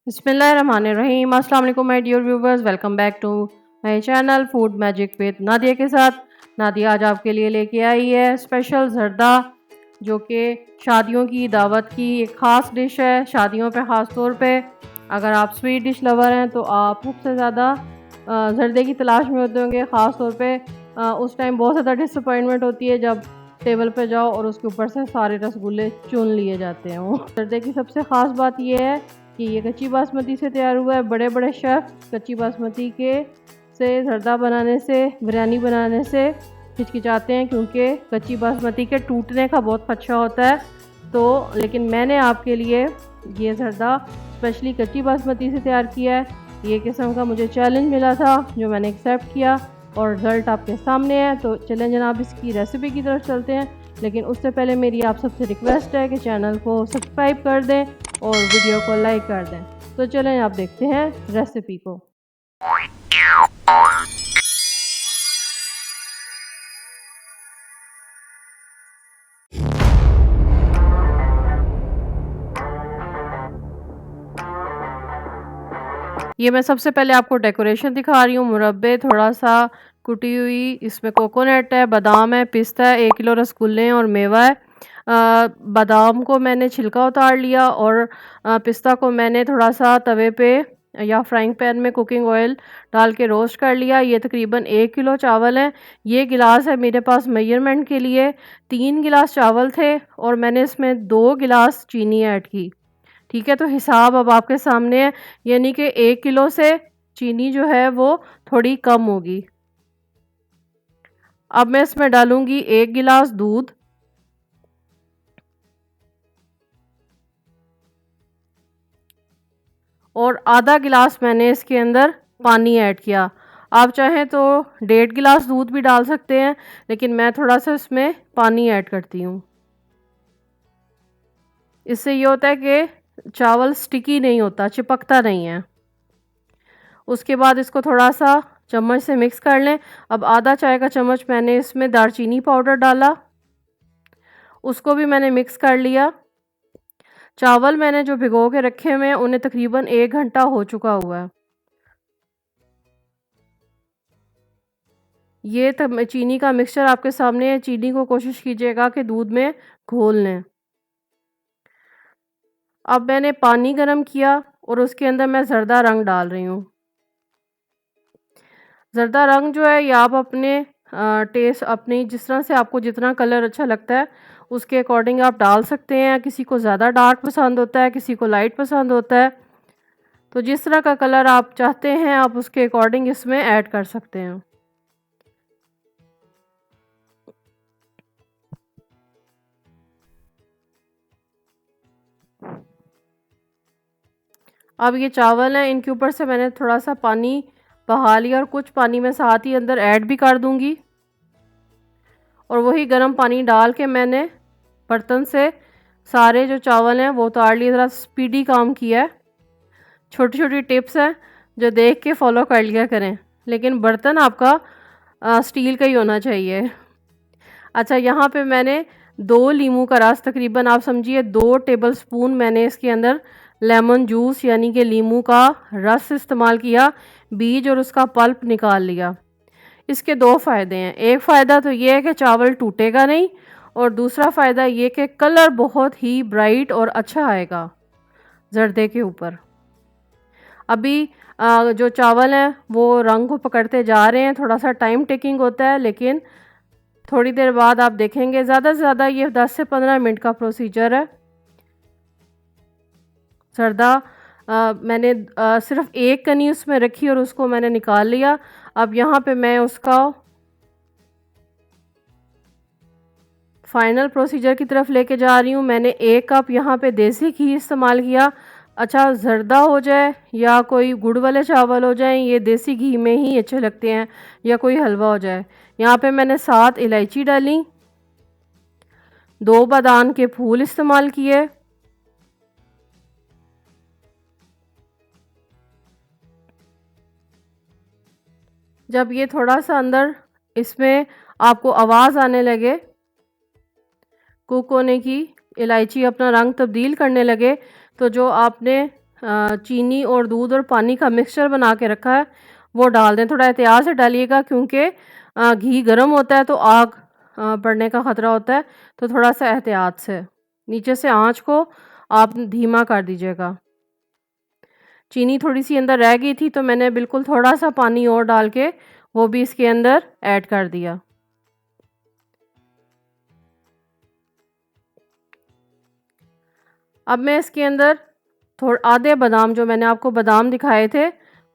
बिस्मिल्लाहिर्रहमानिर्रहीम। अस्सलाम वालेकुम my dear viewers, welcome back to my channel food magic with Nadia के साथ। नादिया आज आपके लिए लेके आई है स्पेशल जर्दा, जो कि शादियों की दावत की एक ख़ास डिश है। शादियों पे ख़ास तौर पे अगर आप स्वीट डिश लवर हैं तो आप सबसे ज़्यादा जर्दे की तलाश में होते होंगे। ख़ास तौर पे उस टाइम बहुत ज़्यादा डिसअपॉइंटमेंट होती है जब टेबल पे जाओ और उसके ऊपर से सारे रसगुल्ले चुन लिए जाते हैं। वो जर्दे की सबसे ख़ास बात यह है कि ये कच्ची बासमती से तैयार हुआ है। बड़े बड़े शेफ़ कच्ची बासमती के से जर्दा बनाने से, बिरयानी बनाने से हिचकिचाते हैं, क्योंकि कच्ची बासमती के टूटने का बहुत खदशा होता है। तो लेकिन मैंने आपके लिए ये जर्दा स्पेशली कच्ची बासमती से तैयार किया है। ये किस्म का मुझे चैलेंज मिला था जो मैंने एक्सेप्ट किया और रिज़ल्ट आपके सामने है। तो चलें जनाब, इसकी रेसिपी की तरफ चलते हैं। लेकिन उससे पहले मेरी आप सबसे रिक्वेस्ट है कि चैनल को सब्सक्राइब कर दें और वीडियो को लाइक कर दें। तो चलें आप देखते हैं रेसिपी को। ये मैं सबसे पहले आपको डेकोरेशन दिखा रही हूँ। मुरब्बे, थोड़ा सा कुटी हुई, इसमें कोकोनट है, बादाम है, पिस्ता है, 1 किलो रसगुल्ले हैं और मेवा है। बादाम को मैंने छिलका उतार लिया और पिस्ता को मैंने थोड़ा सा तवे पे या फ्राइंग पैन में कुकिंग ऑयल डाल के रोस्ट कर लिया। ये तकरीबन 1 किलो चावल है। ये गिलास है मेरे पास मेजरमेंट के लिए। 3 गिलास चावल थे और मैंने इसमें 2 गिलास चीनी ऐड की। ठीक है, तो हिसाब अब आपके सामने है, यानी कि 1 किलो से चीनी जो है वो थोड़ी कम होगी। अब मैं इसमें डालूंगी 1 गिलास दूध और आधा गिलास मैंने इसके अंदर पानी ऐड किया। आप चाहें तो 1.5 गिलास दूध भी डाल सकते हैं, लेकिन मैं थोड़ा सा इसमें पानी ऐड करती हूँ। इससे ये होता है कि चावल स्टिकी नहीं होता, चिपकता नहीं है। उसके बाद इसको थोड़ा सा चम्मच से मिक्स कर लें। अब आधा चाय का चम्मच मैंने इसमें दालचीनी पाउडर डाला, उसको भी मैंने मिक्स कर लिया। चावल मैंने जो भिगो के रखे हुए हैं उन्हें तकरीबन 1 घंटा हो चुका हुआ है। ये तब चीनी का मिक्सचर आपके सामने है। चीनी को कोशिश कीजिएगा कि दूध में घोल लें। अब मैंने पानी गर्म किया और उसके अंदर मैं ज़र्दा रंग डाल रही हूँ। ज़र्दा रंग जो है ये आप अपने टेस्ट, अपनी जिस तरह से आपको जितना कलर अच्छा लगता है उसके अकॉर्डिंग आप डाल सकते हैं। किसी को ज़्यादा डार्क पसंद होता है, किसी को लाइट पसंद होता है। तो जिस तरह का कलर आप चाहते हैं आप उसके अकॉर्डिंग इसमें ऐड कर सकते हैं। अब ये चावल हैं, इनके ऊपर से मैंने थोड़ा सा पानी बहा लिया और कुछ पानी मैं साथ ही अंदर ऐड भी कर दूंगी। और वही गर्म पानी डाल के मैंने बर्तन से सारे जो चावल हैं वो उतार लिए। ज़रा स्पीडी काम किया है। छोटी छोटी टिप्स हैं जो देख के फॉलो कर लिया करें, लेकिन बर्तन आपका स्टील का ही होना चाहिए। अच्छा, यहाँ पे मैंने 2 लीमू का रस, तकरीबन आप समझिए 2 टेबल स्पून मैंने इसके अंदर लेमन जूस यानी कि लीमू का रस इस्तेमाल किया। बीज और उसका पल्प निकाल लिया। इसके 2 फ़ायदे हैं। एक फ़ायदा तो ये है कि चावल टूटेगा नहीं, और दूसरा फ़ायदा ये कि कलर बहुत ही ब्राइट और अच्छा आएगा जर्दे के ऊपर। अभी जो चावल हैं वो रंग को पकड़ते जा रहे हैं। थोड़ा सा टाइम टेकिंग होता है, लेकिन थोड़ी देर बाद आप देखेंगे। ज़्यादा से ज़्यादा ये 10 से 15 मिनट का प्रोसीजर है। जर्दा मैंने सिर्फ एक कनी उसमें रखी और उसको मैंने निकाल लिया। अब यहाँ पे मैं उसका फाइनल प्रोसीजर की तरफ लेके जा रही हूँ। मैंने 1 कप यहाँ पे देसी घी इस्तेमाल किया। अच्छा, जर्दा हो जाए या कोई गुड़ वाले चावल हो जाएं, ये देसी घी में ही अच्छे लगते हैं, या कोई हलवा हो जाए। यहाँ पे मैंने 7 इलायची डाली, 2 बादाम के फूल इस्तेमाल किए। जब ये थोड़ा सा अंदर इसमें आपको आवाज़ आने लगे, कुक होने की, इलायची अपना रंग तब्दील करने लगे, तो जो आपने चीनी और दूध और पानी का मिक्सचर बना के रखा है वो डाल दें। थोड़ा एहतियात से डालिएगा क्योंकि घी गर्म होता है तो आग पड़ने का ख़तरा होता है, तो थोड़ा सा एहतियात से नीचे से आंच को आप धीमा कर दीजिएगा। चीनी थोड़ी सी अंदर रह गई थी तो मैंने बिल्कुल थोड़ा सा पानी और डाल के वो भी इसके अंदर ऐड कर दिया। अब मैं इसके अंदर आधे बादाम, जो मैंने आपको बादाम दिखाए थे,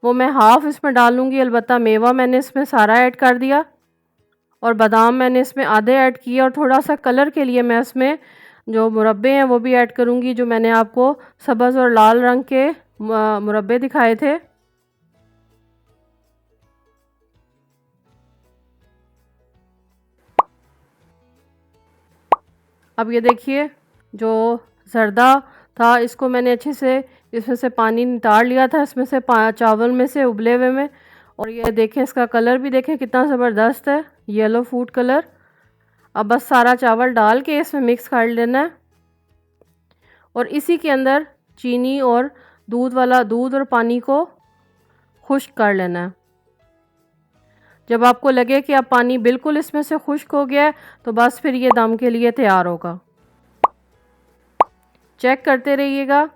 वो मैं हाफ़ इसमें डालूँगी। अलबत्ता मेवा मैंने इसमें सारा ऐड कर दिया और बादाम मैंने इसमें आधे ऐड किए। और थोड़ा सा कलर के लिए मैं इसमें जो मुरब्बे हैं वो भी ऐड करूँगी, जो मैंने आपको सब्ज़ और लाल रंग के मुरब्बे दिखाए थे। अब ये देखिए जो जर्दा था इसको मैंने अच्छे से इसमें से पानी नितार लिया था, इसमें से चावल में से उबले हुए में। और ये देखें इसका कलर भी देखें कितना ज़बरदस्त है, येलो फूड कलर। अब बस सारा चावल डाल के इसमें मिक्स कर लेना है और इसी के अंदर चीनी और दूध और पानी को खुश्क कर लेना है। जब आपको लगे कि अब पानी बिल्कुल इसमें से खुश्क हो गया है तो बस फिर ये दम के लिए तैयार होगा। चेक करते रहिएगा।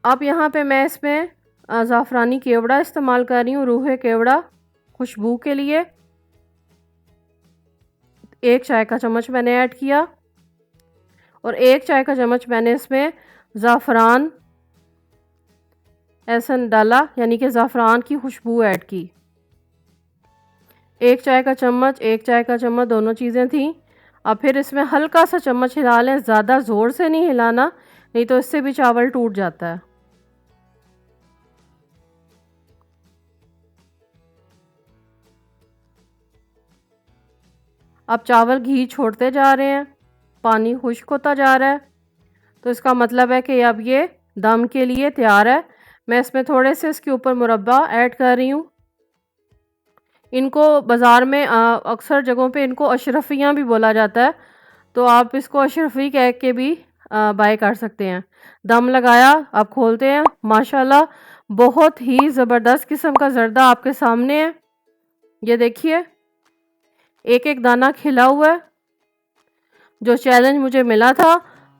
अब यहाँ पे मैं इसमें ज़ाफ़रानी केवड़ा इस्तेमाल कर रही हूँ, रूहे केवड़ा, खुशबू के लिए। 1 चाय का चम्मच मैंने ऐड किया और 1 चाय का चम्मच मैंने इसमें ज़ाफ़रान एसन डाला, यानी कि ज़ाफ़रान की खुशबू ऐड की। 1 चाय का चम्मच दोनों चीज़ें थी। अब फिर इसमें हल्का सा चम्मच हिला लें, ज़्यादा ज़ोर से नहीं हिलाना, नहीं तो इससे भी चावल टूट जाता है। अब चावल घी छोड़ते जा रहे हैं, पानी खुश्क होता जा रहा है, तो इसका मतलब है कि अब ये दम के लिए तैयार है। मैं इसमें थोड़े से इसके ऊपर मुरब्बा ऐड कर रही हूँ। इनको बाज़ार में अक्सर जगहों पे इनको अशरफियाँ भी बोला जाता है, तो आप इसको अशरफी कह के भी बाय कर सकते हैं। दम लगाया, अब खोलते हैं। माशाल्लाह बहुत ही ज़बरदस्त किस्म का ज़र्दा आपके सामने है। ये देखिए एक एक दाना खिला हुआ है। जो चैलेंज मुझे मिला था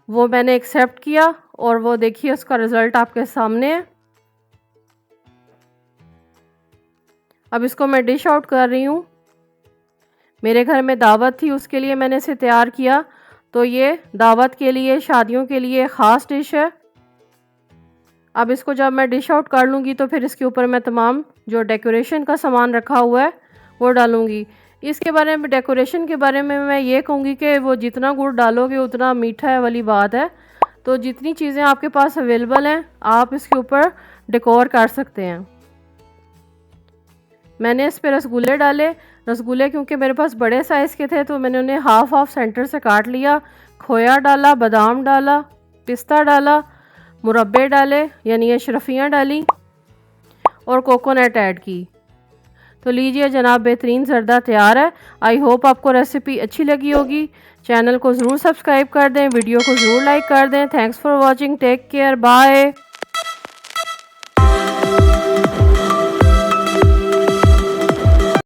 वो मैंने एक्सेप्ट किया और वो देखिए उसका रिज़ल्ट आपके सामने है। अब इसको मैं डिश आउट कर रही हूँ। मेरे घर में दावत थी, उसके लिए मैंने इसे तैयार किया, तो ये दावत के लिए, शादियों के लिए ख़ास डिश है। अब इसको जब मैं डिश आउट कर लूँगी तो फिर इसके ऊपर मैं तमाम जो डेकोरेशन का सामान रखा हुआ है वो डालूँगी। इसके बारे में, डेकोरेशन के बारे में मैं ये कहूँगी कि वो जितना गुड़ डालोगे उतना मीठा है वाली बात है। तो जितनी चीज़ें आपके पास अवेलेबल हैं आप इसके ऊपर डेकोर कर सकते हैं। मैंने इस पे रसगुल्ले डाले। रसगुल्ले क्योंकि मेरे पास बड़े साइज़ के थे तो मैंने उन्हें हाफ सेंटर से काट लिया। खोया डाला, बादाम डाला, पिस्ता डाला, मुरब्बे डाले यानी अशरफियाँ डाली और कोकोनट ऐड की। तो लीजिए जनाब, बेहतरीन ज़र्दा तैयार है। आई होप आपको रेसिपी अच्छी लगी होगी। चैनल को ज़रूर सब्सक्राइब कर दें, वीडियो को ज़रूर लाइक कर दें। Thanks for watching, take care, bye.